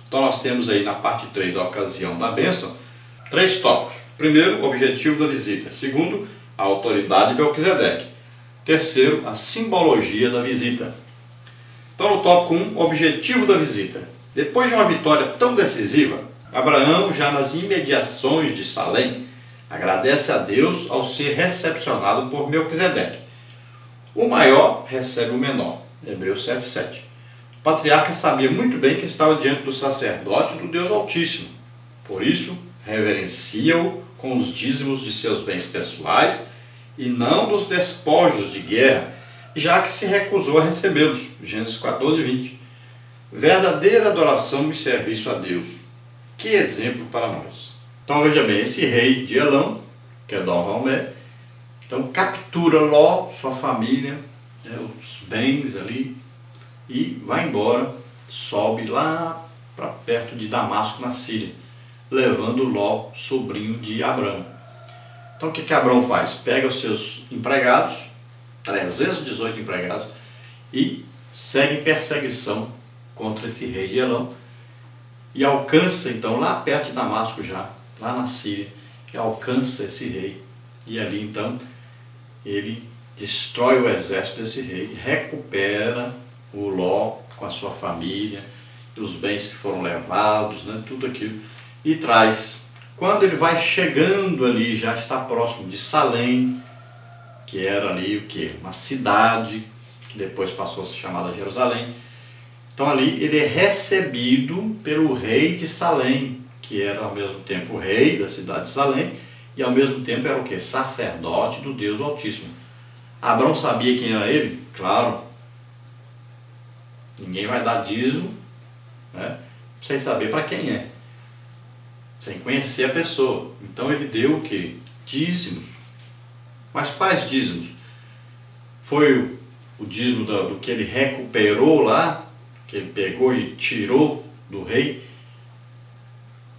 Então nós temos aí na parte 3, a ocasião da bênção, 3 tópicos. Primeiro, o objetivo da visita. Segundo, a autoridade de Melquisedeque. Terceiro, a simbologia da visita. Então no tópico 1, objetivo da visita. Depois de uma vitória tão decisiva, Abraão, já nas imediações de Salém, agradece a Deus ao ser recepcionado por Melquisedeque. O maior recebe o menor. Hebreus 7:7. O patriarca sabia muito bem que estava diante do sacerdote do Deus Altíssimo. Por isso, reverencia-o com os dízimos de seus bens pessoais e não dos despojos de guerra, já que se recusou a recebê-los. Gênesis 14:20. Verdadeira adoração e serviço a Deus. Que exemplo para nós. Então veja bem, esse rei de Elão, que é Dor-Laomé, então captura Ló, sua família, os bens ali, e vai embora, sobe lá para perto de Damasco, na Síria, levando Ló, sobrinho de Abrão. Então o que Abrão faz? Pega os seus empregados, 318 empregados, e segue perseguição contra esse rei de Elão, e alcança então lá perto de Damasco já, lá na Síria, que alcança esse rei, e ali então ele destrói o exército desse rei, recupera o Ló com a sua família, os bens que foram levados, tudo aquilo, e traz. Quando ele vai chegando ali, já está próximo de Salém, que era ali o quê? Uma cidade, que depois passou a ser chamada Jerusalém. Então ali ele é recebido pelo rei de Salém, que era ao mesmo tempo o rei da cidade de Salém, e ao mesmo tempo era o quê? Sacerdote do Deus Altíssimo. Abrão sabia quem era ele? Claro. Ninguém vai dar dízimo, sem saber para quem é, sem conhecer a pessoa. Então ele deu o quê? Dízimos. Mas quais dízimos? Foi o dízimo do que ele recuperou lá, que ele pegou e tirou do rei,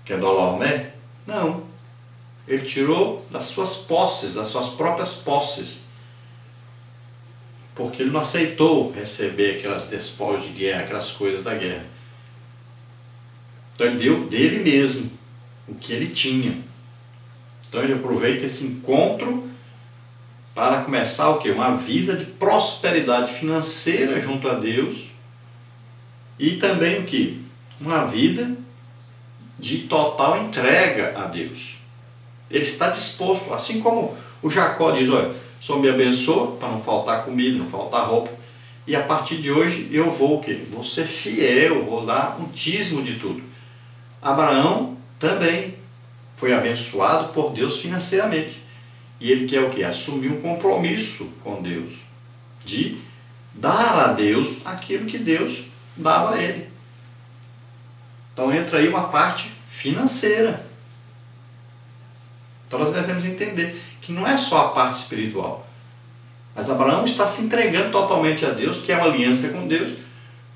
que é Dor-Laomé? Não. Ele tirou das suas posses, das suas próprias posses, porque ele não aceitou receber aquelas despojos de guerra, aquelas coisas da guerra. Então ele deu dele mesmo o que ele tinha. Então ele aproveita esse encontro para começar o quê? Uma vida de prosperidade financeira junto a Deus, e também o quê? Uma vida de total entrega a Deus. Ele está disposto, assim como o Jacó diz, olha, só me abençoa para não faltar comida, não faltar roupa, e a partir de hoje eu vou o quê? Vou ser fiel, vou dar um dízimo de tudo. Abraão também foi abençoado por Deus financeiramente, e ele quer o quê? Assumir um compromisso com Deus, de dar a Deus aquilo que Deus dava a ele. Então entra aí uma parte financeira. Então nós devemos entender que não é só a parte espiritual, mas Abraão está se entregando totalmente a Deus, que é uma aliança com Deus,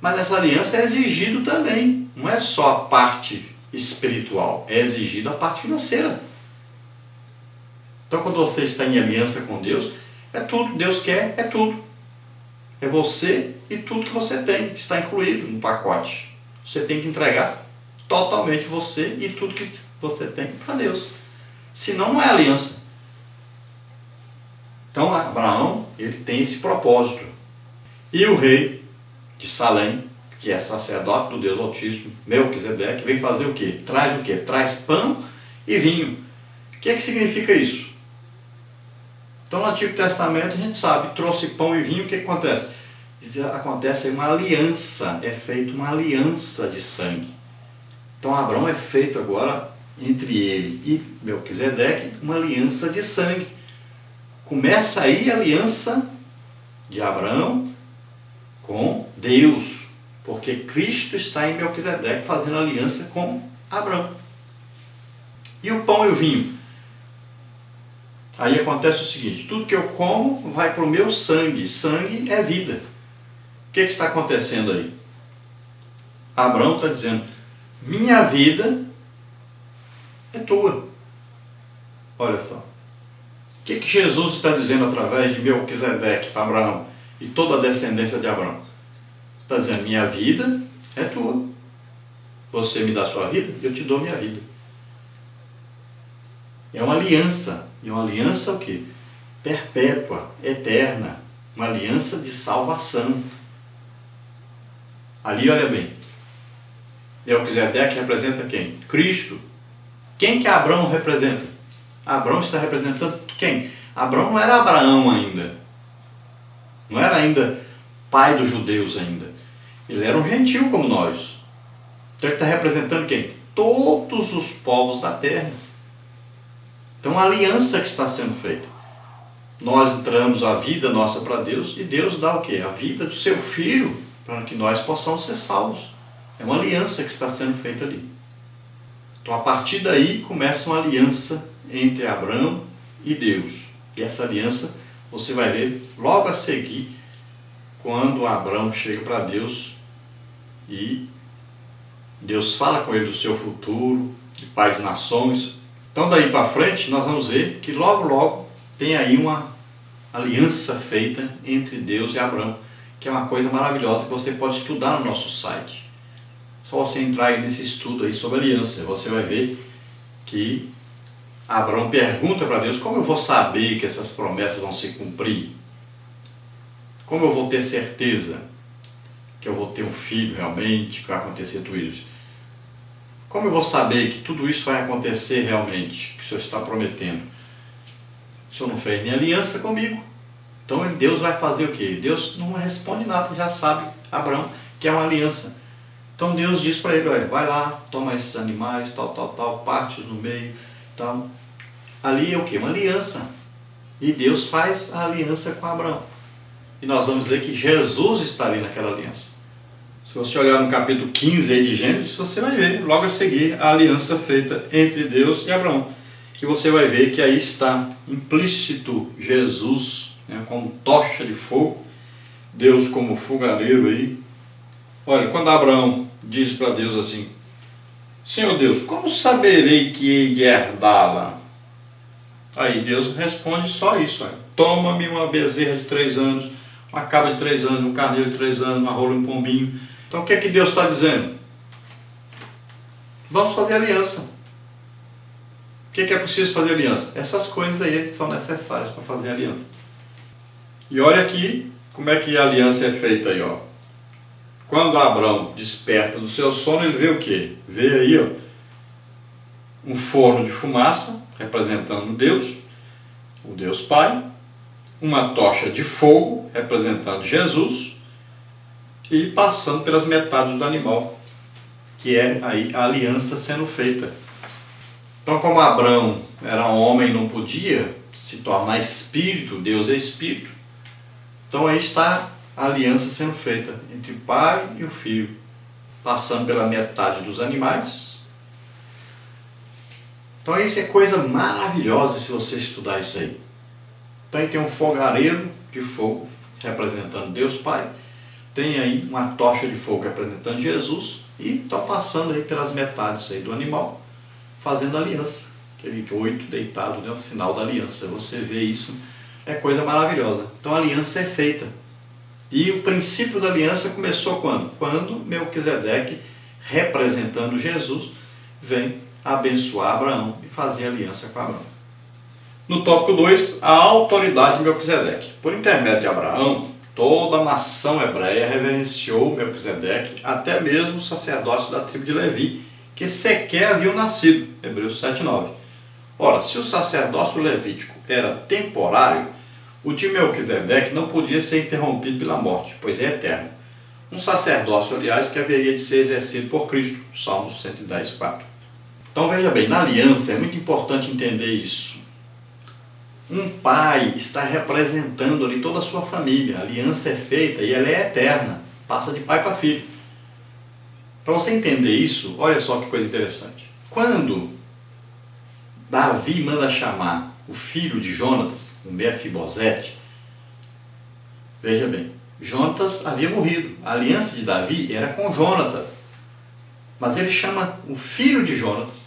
mas essa aliança é exigido também, não é só a parte espiritual, é exigido a parte financeira. Então quando você está em aliança com Deus, é tudo, Deus quer, é tudo. É você e tudo que você tem, que está incluído no pacote. Você tem que entregar totalmente você e tudo que você tem para Deus. Senão não é aliança. Então Abraão, ele tem esse propósito. E o rei de Salém, que é sacerdote do Deus Altíssimo, Melquisedeque, vem fazer o quê? Traz o quê? Traz pão e vinho. O que significa isso? Então no Antigo Testamento a gente sabe, trouxe pão e vinho, o que acontece? Acontece uma aliança, é feita uma aliança de sangue. Então Abraão é feito agora, entre ele e Melquisedeque, uma aliança de sangue. Começa aí a aliança de Abraão com Deus, porque Cristo está em Melquisedeque fazendo aliança com Abraão. E o pão e o vinho? Aí acontece o seguinte, tudo que eu como vai para o meu sangue. Sangue é vida. O que está acontecendo aí? Abraão está dizendo, minha vida é tua. Olha só. O que Jesus está dizendo através de Melquisedeque para Abraão e toda a descendência de Abraão? Está dizendo, minha vida é tua. Você me dá a sua vida, eu te dou minha vida. É uma aliança. E uma aliança o quê? Perpétua, eterna. Uma aliança de salvação. Ali, olha bem. Melquisedeque representa quem? Cristo. Quem que Abraão representa? Abraão está representando quem? Abraão não era Abraão ainda. Não era ainda pai dos judeus ainda. Ele era um gentil como nós. Então ele está representando quem? Todos os povos da terra. Então a aliança que está sendo feita. Nós entramos a vida nossa para Deus e Deus dá o quê? A vida do seu filho para que nós possamos ser salvos. É uma aliança que está sendo feita ali. Então a partir daí começa uma aliança entre Abraão e Deus. E essa aliança você vai ver logo a seguir quando Abraão chega para Deus e Deus fala com ele do seu futuro, de pais de nações. Então daí para frente nós vamos ver que logo tem aí uma aliança feita entre Deus e Abraão, que é uma coisa maravilhosa que você pode estudar no nosso site. Só você entrar aí nesse estudo aí sobre aliança, você vai ver que Abraão pergunta para Deus: como eu vou saber que essas promessas vão se cumprir? Como eu vou ter certeza que eu vou ter um filho realmente, que vai acontecer tudo isso? Como eu vou saber que tudo isso vai acontecer realmente, que o Senhor está prometendo? O Senhor não fez nem aliança comigo. Então Deus vai fazer o quê? Deus não responde nada, já sabe, Abraão, que é uma aliança. Então Deus diz para ele: olha, vai lá, toma esses animais, tal, parte-os no meio, tal. Ali é o quê? Uma aliança. E Deus faz a aliança com Abraão. E nós vamos ver que Jesus está ali naquela aliança. Se você olhar no capítulo 15 aí de Gênesis, você vai ver logo a seguir a aliança feita entre Deus e Abraão. E você vai ver que aí está implícito Jesus, né, como tocha de fogo, Deus como fogareiro aí. Olha, quando Abraão diz para Deus assim: Senhor Deus, como saberei que hei de herdá-la? Aí Deus responde só isso: olha, toma-me uma bezerra de 3 anos, uma cabra de 3 anos, um carneiro de 3 anos, uma rola e um pombinho. Então o que é que Deus está dizendo? Vamos fazer aliança. O que é preciso fazer aliança? Essas coisas aí são necessárias para fazer aliança. E olha aqui como é que a aliança é feita aí, ó. Quando Abraão desperta do seu sono, ele vê o quê? Vê aí, ó, um forno de fumaça, representando Deus, o Deus Pai, uma tocha de fogo, representando Jesus, e passando pelas metades do animal, que é aí a aliança sendo feita. Então, como Abraão era homem e não podia se tornar espírito, Deus é espírito, então aí está a aliança sendo feita entre o pai e o filho, passando pela metade dos animais. Então isso é coisa maravilhosa se você estudar isso aí. Então aí tem um fogareiro de fogo representando Deus Pai, tem aí uma tocha de fogo representando Jesus, e está passando aí pelas metades aí do animal, fazendo aliança. Aquele 8 deitado, né, o sinal da aliança. Você vê isso, é coisa maravilhosa. Então a aliança é feita. E o princípio da aliança começou quando? Quando Melquisedeque, representando Jesus, vem abençoar Abraão e fazer aliança com Abraão. No tópico 2, a autoridade de Melquisedeque. Por intermédio de Abraão, toda a nação hebreia reverenciou Melquisedeque, até mesmo os sacerdotes da tribo de Levi, que sequer haviam nascido. Hebreus 7:9. Ora, se o sacerdócio levítico era temporário, o de Melquisedeque não podia ser interrompido pela morte, pois é eterno. Um sacerdócio, aliás, que haveria de ser exercido por Cristo. Salmos 110:4. Então veja bem, na aliança é muito importante entender isso. Um pai está representando ali toda a sua família. A aliança é feita e ela é eterna. Passa de pai para filho. Para você entender isso, olha só que coisa interessante. Quando Davi manda chamar o filho de Jonatas, o Mefibosete, veja bem, Jonatas havia morrido. A aliança de Davi era com Jonatas. Mas ele chama o filho de Jonatas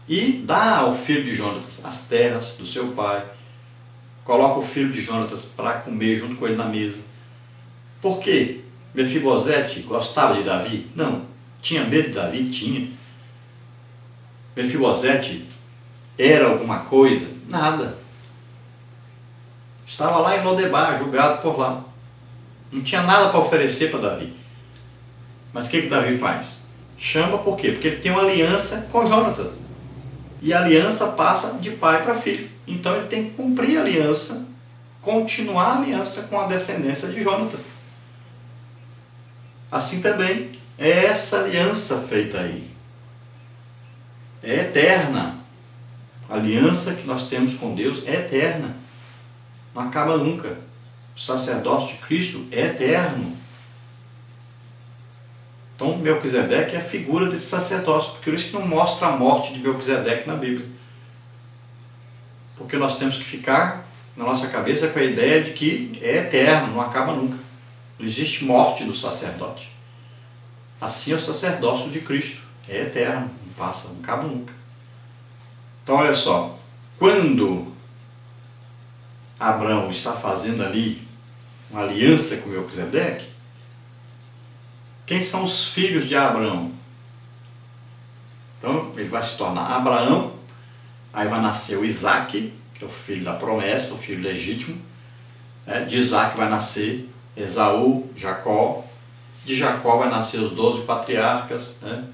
e dá ao filho de Jonatas as terras do seu pai. Coloca o filho de Jonatas para comer junto com ele na mesa. Por quê? Mefibosete gostava de Davi? Não. Tinha medo de Davi? Tinha. Mefibosete era alguma coisa? Nada. Estava lá em Lodebar, julgado por lá. Não tinha nada para oferecer para Davi. Mas o que Davi faz? Chama por quê? Porque ele tem uma aliança com Jonatas. E a aliança passa de pai para filho. Então ele tem que cumprir a aliança, continuar a aliança com a descendência de Jonatas. Assim também é essa aliança feita aí. É eterna. A aliança que nós temos com Deus é eterna. Não acaba nunca. O sacerdócio de Cristo é eterno. Então Melquisedeque é a figura desse sacerdócio. Por isso que não mostra a morte de Melquisedeque na Bíblia. Porque nós temos que ficar na nossa cabeça com a ideia de que é eterno, não acaba nunca. Não existe morte do sacerdote. Assim é o sacerdócio de Cristo. É eterno, não passa, não acaba nunca. Então olha só, quando Abraão está fazendo ali uma aliança com Melquisedeque, quem são os filhos de Abraão? Então ele vai se tornar Abraão, aí vai nascer o Isaque, que é o filho da promessa, o filho legítimo. De Isaque vai nascer Esaú, Jacó. De Jacó vai nascer os 12 patriarcas,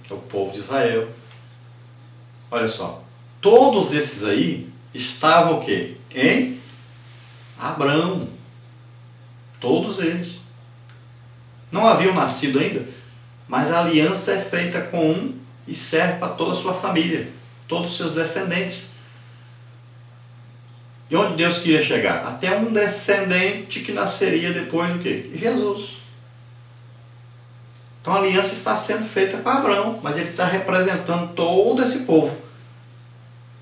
que é o povo de Israel. Olha só, todos esses aí estavam o quê? Em Abraão. Todos eles. Não haviam nascido ainda, mas a aliança é feita com um e serve para toda a sua família, todos os seus descendentes. E onde Deus queria chegar? Até um descendente que nasceria depois do quê? Jesus. Então a aliança está sendo feita com Abraão, mas ele está representando todo esse povo.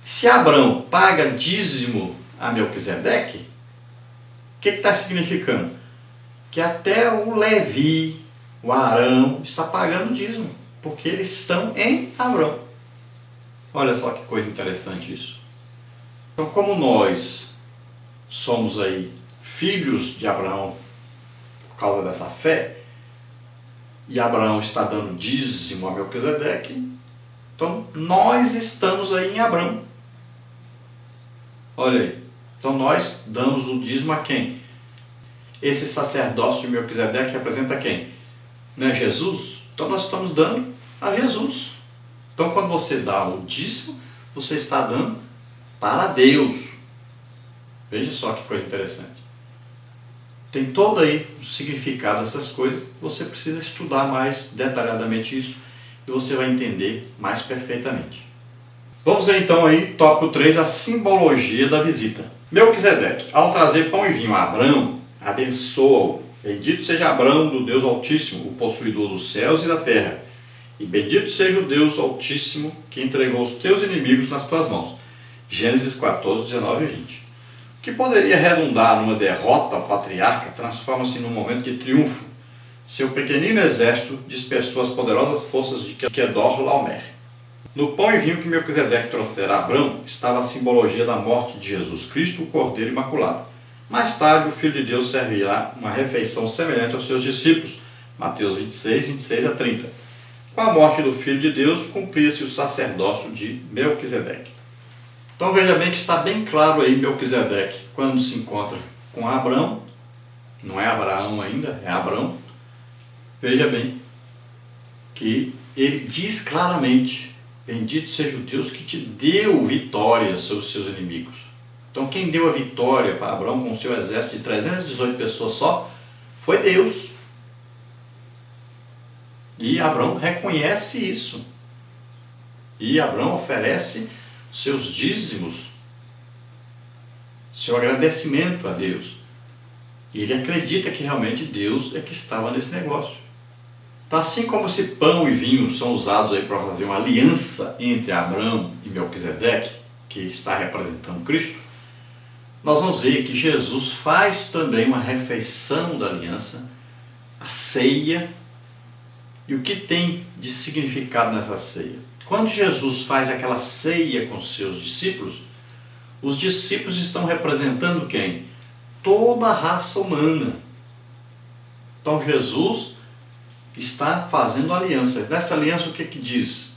Se Abraão paga dízimo a Melquisedeque, o que está significando? Que até o Levi, o Arão, está pagando dízimo, porque eles estão em Abraão. Olha só que coisa interessante isso. Então, como nós somos aí filhos de Abraão por causa dessa fé, e Abraão está dando dízimo a Melquisedeque, então nós estamos aí em Abraão. Olha aí. Então nós damos o dízimo a quem? Esse sacerdócio de Melquisedeque representa quem? Não é Jesus? Então nós estamos dando a Jesus. Então quando você dá o dízimo, você está dando para Deus. Veja só que coisa interessante. Tem todo aí o significado dessas coisas. Você precisa estudar mais detalhadamente isso e você vai entender mais perfeitamente. Vamos ver então aí, tópico 3, a simbologia da visita. Melquisedeque, ao trazer pão e vinho a Abraão, abençoa-o. Bendito seja Abraão do Deus Altíssimo, o possuidor dos céus e da terra. E bendito seja o Deus Altíssimo, que entregou os teus inimigos nas tuas mãos. Gênesis 14, 19 e 20. O que poderia redundar numa derrota patriarca transforma-se num momento de triunfo. Seu pequenino exército dispersou as poderosas forças de Quedorlaomer. No pão e vinho que Melquisedeque trouxera a Abraão estava a simbologia da morte de Jesus Cristo, o Cordeiro Imaculado. Mais tarde, o Filho de Deus servirá uma refeição semelhante aos seus discípulos. Mateus 26, 26 a 30. Com a morte do Filho de Deus, cumpria-se o sacerdócio de Melquisedeque. Então veja bem que está bem claro aí Melquisedeque, quando se encontra com Abraão, não é Abraão ainda, é Abraão. Veja bem que ele diz claramente: bendito seja o Deus que te deu vitória sobre os seus inimigos. Então quem deu a vitória para Abraão com o seu exército de 318 pessoas só foi Deus. E Abraão reconhece isso. E Abraão oferece seus dízimos, seu agradecimento a Deus. E ele acredita que realmente Deus é que estava nesse negócio. Então, assim como esse pão e vinho são usados aí para fazer uma aliança entre Abraão e Melquisedeque, que está representando Cristo, nós vamos ver que Jesus faz também uma refeição da aliança, a ceia. E o que tem de significado nessa ceia? Quando Jesus faz aquela ceia com seus discípulos, os discípulos estão representando quem? Toda a raça humana. Então Jesus está fazendo aliança. Nessa aliança o que diz?